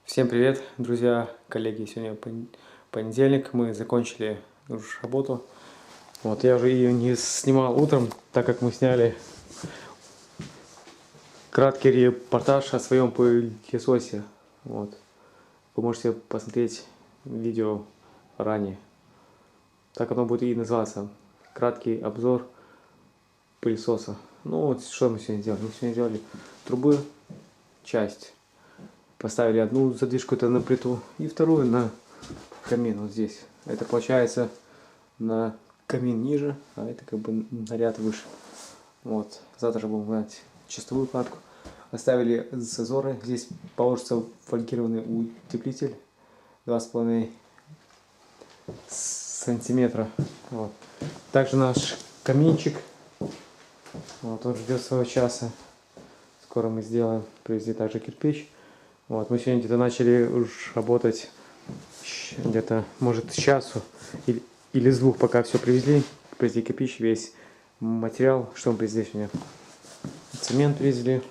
Всем привет, друзья, коллеги. Сегодня понедельник, мы закончили работу. Вот, я уже ее не снимал утром, так как мы сняли краткий репортаж о своем пылесосе. Вот. Вы можете посмотреть видео ранее. Так оно будет и называться. Краткий обзор пылесоса. Ну вот, что мы сегодня сделали? Мы сегодня сделали трубы, часть. Поставили одну задвижку это на плиту и вторую на камин вот здесь. Это получается на камин ниже, а это как бы на ряд выше. Вот. Завтра будем брать чистовую кладку. Оставили зазоры. Здесь положится фольгированный утеплитель 2,5 сантиметра. Вот. Также наш каминчик. Вот, он ждет своего часа. Скоро мы сделаем. Привезли также кирпич. Вот, мы сегодня где-то начали уж работать где-то, может, с часу или с двух, пока все привезли кирпич, весь материал, что мы привезли сегодня. Цемент привезли,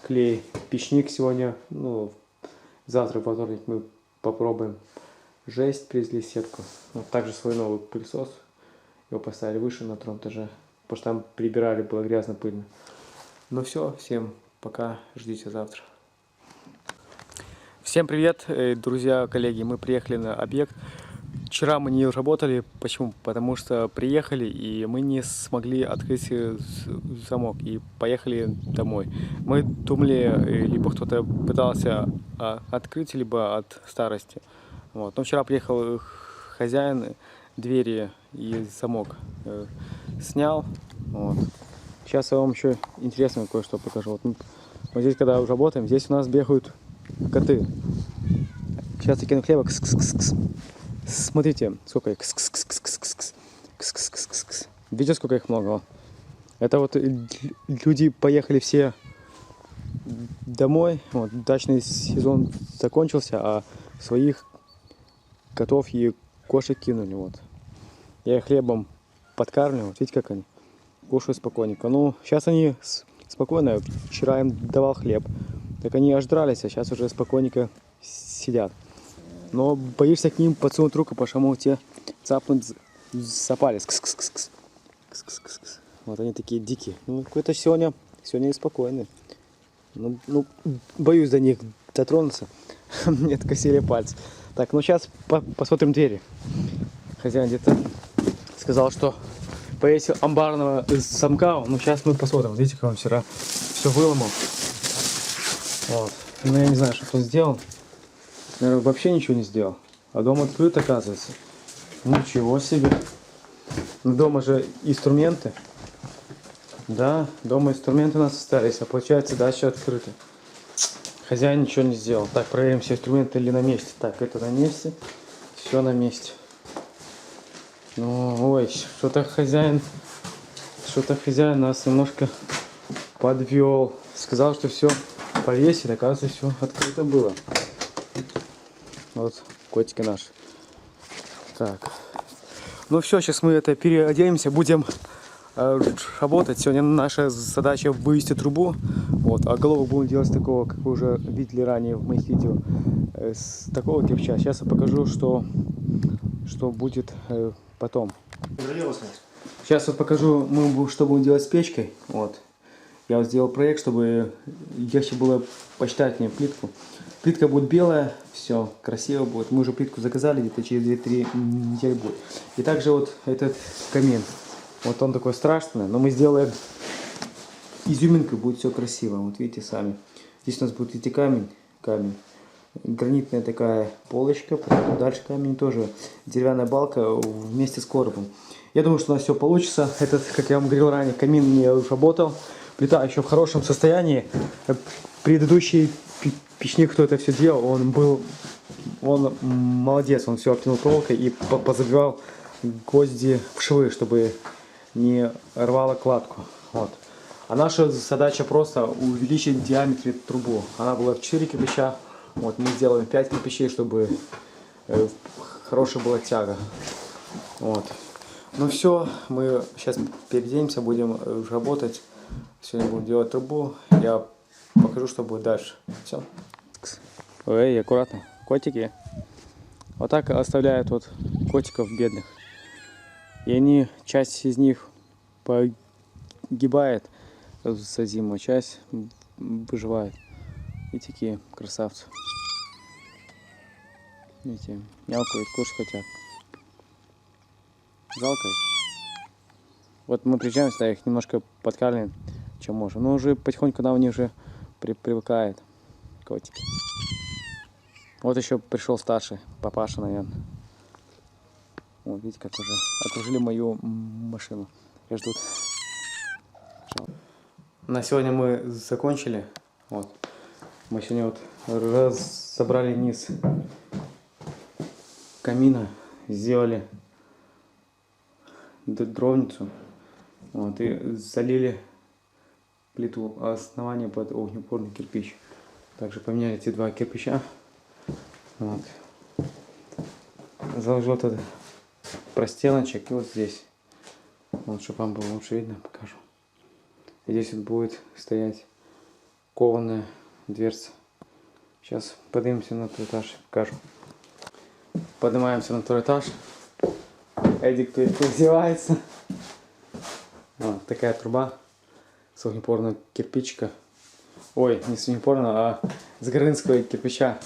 клей, печник сегодня, ну, завтра, во вторник мы попробуем. Жесть привезли, сетку. Вот, также свой новый пылесос, его поставили выше на втором этаже, потому что там прибирали, было грязно, пыльно. Ну все, всем пока, ждите завтра. Всем привет, друзья, коллеги, мы приехали на объект. Вчера мы не работали, почему? Потому что приехали и мы не смогли открыть замок и поехали домой. Мы думали, либо кто-то пытался открыть, либо от старости. Вот. Но вчера приехал хозяин, двери и замок снял. Вот. Сейчас я вам еще интересно кое-что покажу. Вот здесь, когда уже работаем, здесь у нас бегают коты. Сейчас я кину хлеба. Смотрите, сколько их. Видите, сколько их много? Это вот люди поехали все домой. Вот, дачный сезон закончился, а своих котов и кошек кинули. Вот. Я их хлебом подкармливаю. Вот, видите, как они кушают спокойненько. Ну, сейчас они спокойно. Вчера им давал хлеб. Так они аж дрались, а сейчас уже спокойненько сидят. Но боишься к ним подсунуть руку, потому что могут тебе цапнуть за палец. Вот они такие дикие. Ну, какой-то сегодня спокойный. Ну, боюсь до них дотронуться. Мне откосили пальцы. Так, ну сейчас посмотрим двери. Хозяин где-то сказал, что повесил амбарного замка. Ну, сейчас мы посмотрим. Видите, как он вчера все выломал. Вот. Ну, я не знаю, что он сделал. Наверное, вообще ничего не сделал. А дом открыт, оказывается. Ничего себе. Ну, дома же инструменты. Да, дома инструменты у нас остались, а получается дача открыта. Хозяин ничего не сделал. Так, проверим, все инструменты ли на месте. Так, это на месте. Все на месте. Ну, ой, что-то хозяин нас немножко подвел. Сказал, что все повесили, оказывается, все открыто было. Вот котики наши. Так. Ну все, сейчас мы это переоденемся, будем работать. Сегодня наша задача вывести трубу. Вот, а голову будем делать с такого, как вы уже видели ранее в моих видео, с такого кирпича. Сейчас я покажу, что будет потом. Сейчас вот покажу, что будем делать с печкой. Вот. Я вот сделал проект, чтобы легче было посчитать мне плитку. Плитка будет белая, все красиво будет. Мы уже плитку заказали, где-то через 2-3 недели будет. И также вот этот камин. Вот он такой страшный, но мы сделаем изюминкой, будет все красиво. Вот видите сами. Здесь у нас будет идти камень. Гранитная такая полочка, потом дальше камень тоже. Деревянная балка вместе с коробом. Я думаю, что у нас все получится. Этот, как я вам говорил ранее, камин мне уже работал. Плита еще в хорошем состоянии. Предыдущий печник, кто это все делал, он молодец, он все обтянул проволокой и позабивал гвозди в швы, чтобы не рвало кладку. Вот. А наша задача просто увеличить в диаметре трубу. Она была в 4 кирпича, вот мы сделаем 5 кирпичей, чтобы хорошая была тяга. Вот. Ну все, мы сейчас переоденемся, будем работать. Сегодня будем делать трубу. Я покажу, что будет дальше. Все. Эй, аккуратно. Котики. Вот так оставляют вот котиков бедных. И они, часть из них погибает за зиму, а часть выживает. И такие красавцы. Видите, мявкают, кушать хотят. Жалко их. Вот мы приезжаем сюда, их немножко подкармливаем, чем можем. Но уже потихоньку на них уже привыкает котики. Вот еще пришел старший, папаша, наверное. Вот, видите, как уже окружили мою машину и ждут. На сегодня мы закончили. Вот. Мы сегодня вот разобрали низ камина, сделали дровницу, вот, и залили плиту, а основание под огнеупорный кирпич. Также поменяли эти два кирпича. Вот. Заложил этот простеночек и вот здесь. Вот, чтобы вам было лучше видно, покажу. И здесь вот будет стоять кованая дверца. Сейчас поднимемся на второй этаж, покажу. Поднимаемся на второй этаж. Эдик тут раздевается. Вот такая труба с огнеупорного кирпичика. Ой, не с огнеупорного, а с грынского кирпича.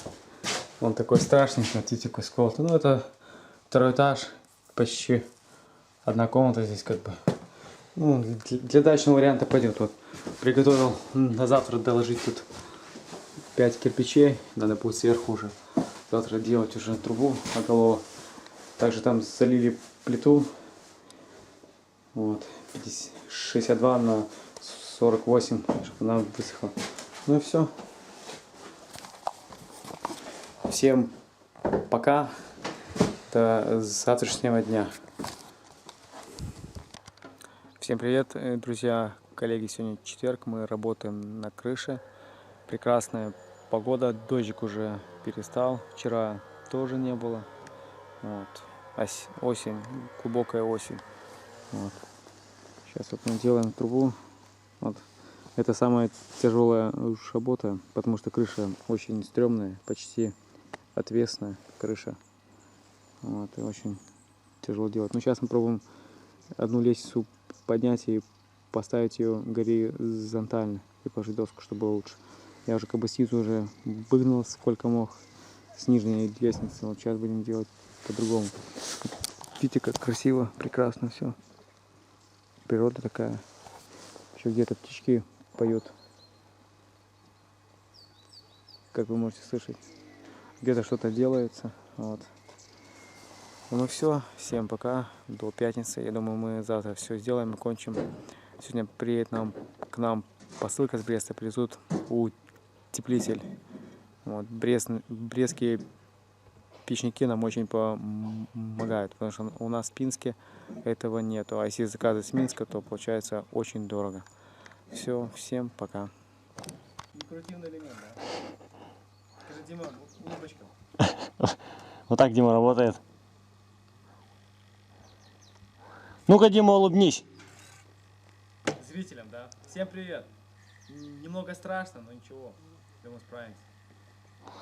Он такой страшный, смотрите, какой скол. Ну, это второй этаж, почти одна комната здесь как бы. Ну, для дачного варианта пойдет. Вот приготовил на завтра доложить тут 5 кирпичей. Надо будет сверху уже завтра делать уже трубу оголовок. Также там залили плиту. Вот. 62 на 48, чтобы она высохла. Ну и все. Всем пока. До завтрашнего дня. Всем привет, друзья, коллеги. Сегодня четверг, мы работаем на крыше. Прекрасная погода, дождик уже перестал. Вчера тоже не было. Вот. Осень, глубокая осень. Вот. Сейчас вот мы делаем трубу. Вот. Это самая тяжелая работа, потому что крыша очень стрёмная, почти отвесная крыша. Вот. И очень тяжело делать. Но сейчас мы пробуем одну лестницу поднять и поставить ее горизонтально и положить доску, чтобы было лучше. Я уже как бы снизу уже выгнал сколько мог с нижней лестницы. Вот сейчас будем делать по-другому. Видите, как красиво, прекрасно все. Природа такая. Еще где-то птички поют. Как вы можете слышать. Где-то что-то делается. Вот. Ну все, всем пока, до пятницы. Я думаю, мы завтра все сделаем и кончим. Сегодня приедет к нам посылка с Бреста, привезут утеплитель. Вот, брестские печники нам очень помогают, потому что у нас в Пинске этого нету. А если заказывать с Минска, то получается очень дорого. Все, всем пока. Декоративный элемент, да? Скажи, Дима, улыбочка. Вот так Дима работает. Ну-ка, Дима, улыбнись. Зрителям, да? Всем привет. Немного страшно, но ничего. Думаю, справимся.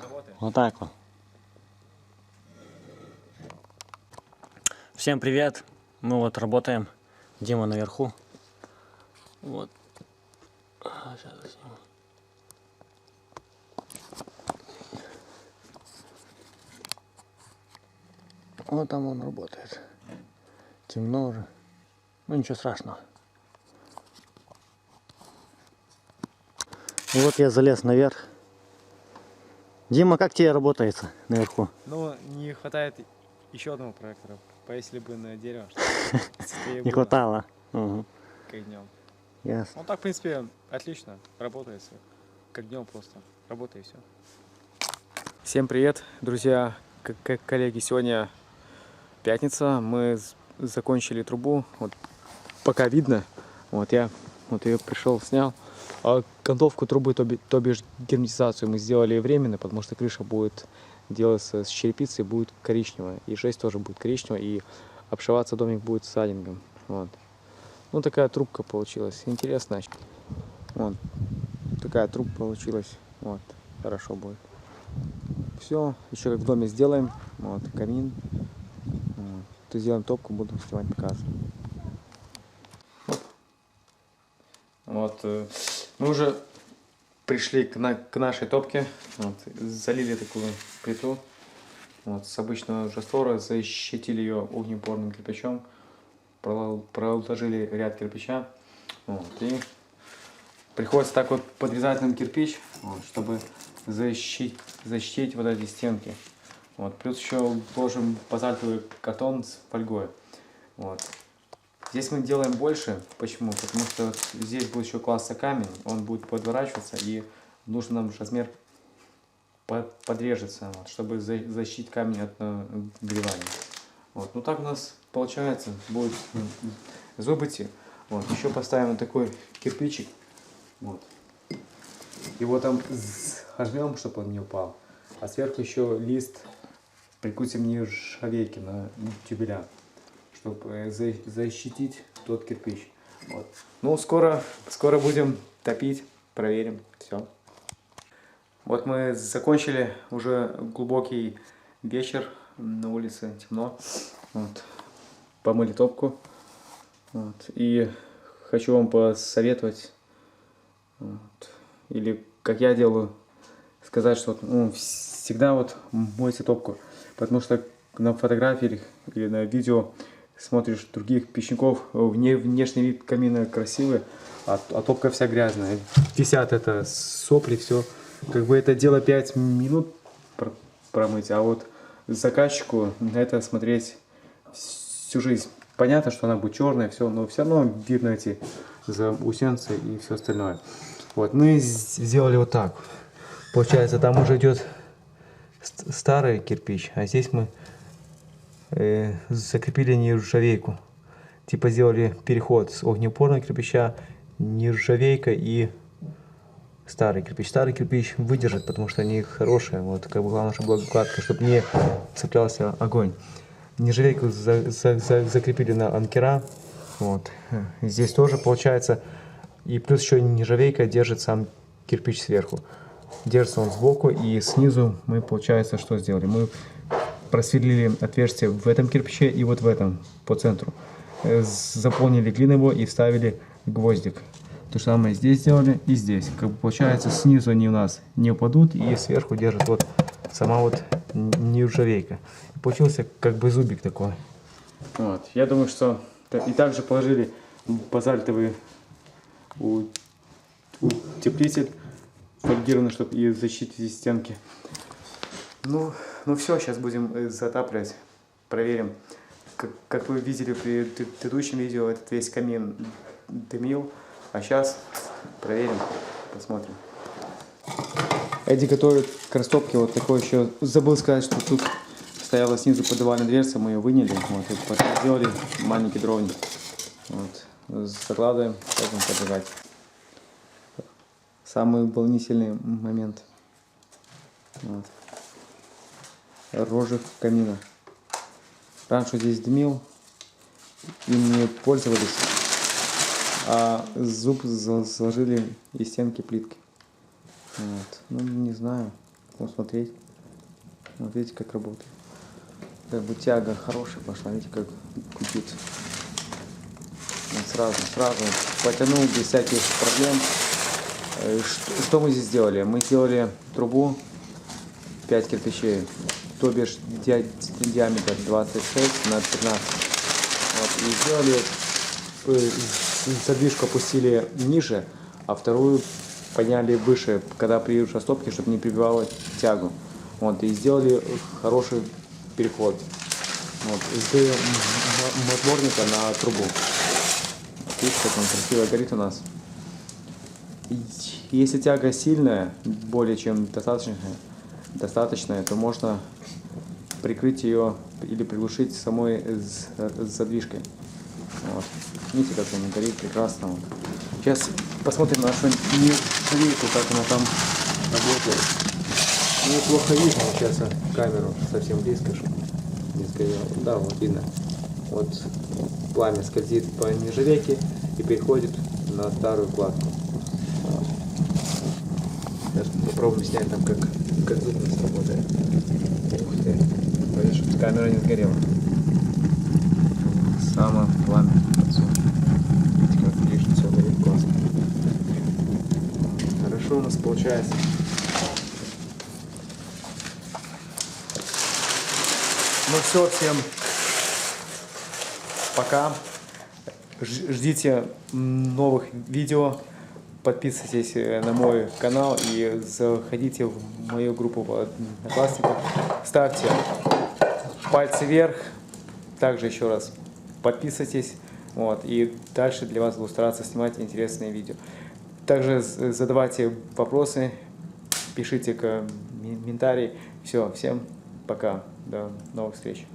Работаем. Вот так вот. Всем привет. Мы вот работаем. Дима наверху. Вот. Сейчас засниму. Вот там он работает. Темно уже. Ну ничего страшного. И вот я залез наверх. Дима, как тебе работается наверху? Ну, не хватает еще одного проектора. Повесили бы на дерево, Не хватало. Как днем. Ясно. Ну так, в принципе, отлично. Работает все. Как днем просто. Работает и все. Всем привет, друзья, коллеги. Сегодня пятница. Мы закончили трубу. Вот пока видно. Вот я вот ее пришел, снял. А окантовку трубы, то бишь герметизацию, мы сделали временно, потому что крыша будет делаться с черепицей, будет коричневая. И жесть тоже будет коричневая. И обшиваться домик будет сайдингом. Вот. Ну такая трубка получилась. Интересная. Вот. Такая трубка получилась. Вот. Хорошо будет. Все, еще как в доме сделаем. Вот, камин. Вот. То сделаем топку, буду снимать, показывать. Вот, мы уже пришли к нашей топке. Вот, залили такую плиту. Вот, с обычного раствора, защитили ее огнеупорным кирпичом. Проложили ряд кирпича. Вот, и приходится так вот подрезать нам кирпич, вот, чтобы защитить вот эти стенки. Вот, плюс еще ложим базальтовый картон с фольгой. Вот. Здесь мы делаем больше. Почему? Потому что здесь будет еще класться камень, он будет подворачиваться, и нужно нам размер подрежется, вот, чтобы защитить камень от нагревания. Вот. Ну так у нас получается, будет зубыти. Вот. Еще поставим вот такой кирпичик. Вот. Его там сожмем, чтобы он не упал. А сверху еще лист прикусим нержавейки на тюбеля, чтобы защитить тот кирпич. Вот. Ну, скоро будем топить, проверим. Все. Вот мы закончили, уже глубокий вечер, на улице темно. Вот. Помыли топку. Вот. И хочу вам посоветовать, вот, или как я делаю, сказать, что всегда вот мойте топку. Потому что на фотографии или на видео смотришь других печников, внешний вид камина красивый, а топка вся грязная. Висят это сопли, все. Как бы это дело 5 минут промыть, а вот заказчику на это смотреть всю жизнь. Понятно, что она будет черная, все, но все равно видно эти заусенцы и все остальное. Вот, мы сделали вот так. Получается, там уже идет старый кирпич, а здесь мы закрепили нержавейку. Типа сделали переход с огнеупорного кирпича, нержавейка и старый кирпич. Старый кирпич выдержит, потому что они хорошие. Вот, как бы главное, чтобы была гладкая, чтобы не цеплялся огонь. Нержавейку закрепили на анкера. Вот. Здесь тоже получается. И плюс еще нержавейка держит сам кирпич сверху. Держится он сбоку, и снизу мы, получается, что сделали? Мы просверлили отверстие в этом кирпиче и вот в этом, по центру. Заполнили глиной и вставили гвоздик. То же самое здесь сделали и здесь. Как бы получается, снизу они у нас не упадут, и сверху держит вот сама вот нержавейка. Получился как бы зубик такой. Вот. Я думаю, что и также положили базальтовый утеплитель фольгированный, чтобы и защитить стенки. Ну все, сейчас будем затапливать, проверим. Как вы видели при предыдущем видео, этот весь камин дымил, а сейчас проверим, посмотрим. Эдди готовит к растопке вот такой еще. Забыл сказать, что тут стояла снизу подвальная дверца, мы ее выняли, вот, и потом сделали маленький дровник. Вот. Закладываем, будем поджигать. Самый волнительный момент. Вот. Рожек камина. Раньше здесь дымил, им не пользовались, а зуб сложили из стенки плитки. Вот. Ну, не знаю, посмотреть. Вот видите, как работает. Как бы тяга хорошая пошла, видите, как купить. Вот сразу потянул без всяких проблем. Что мы здесь сделали? Мы сделали трубу 5 кирпичей, то бишь диаметр 26 на 15. Вот, и сделали, задвижку опустили ниже, а вторую подняли выше, когда при растопке, чтобы не прибивало тягу. Вот, и сделали хороший переход. Вот, из моторника на трубу. Видите, как он красиво горит у нас. Если тяга сильная, более чем достаточная, то можно прикрыть ее или приглушить самой задвижкой. Вот. Видите, как он горит прекрасно. Вот. Сейчас посмотрим на нашу нержавейку, как она там работает. Ну, плохо видно сейчас камеру совсем близко, чтобы не сгорело. Да, вот видно. Вот пламя скользит по нержавейке и переходит на старую кладку. Вот. Сейчас попробуем снять там, как Как зуб у нас работает. Ух ты. Видишь, чтобы камера не сгорела. Само пламя подсунуть. Видите, как видишь, все горит классно. Хорошо у нас получается. Ну все, всем пока. Ждите новых видео. Подписывайтесь на мой канал и заходите в мою группу в Одноклассниках. Ставьте пальцы вверх. Также еще раз подписывайтесь. Вот, и дальше для вас буду стараться снимать интересные видео. Также задавайте вопросы, пишите комментарии. Все, всем пока. До новых встреч.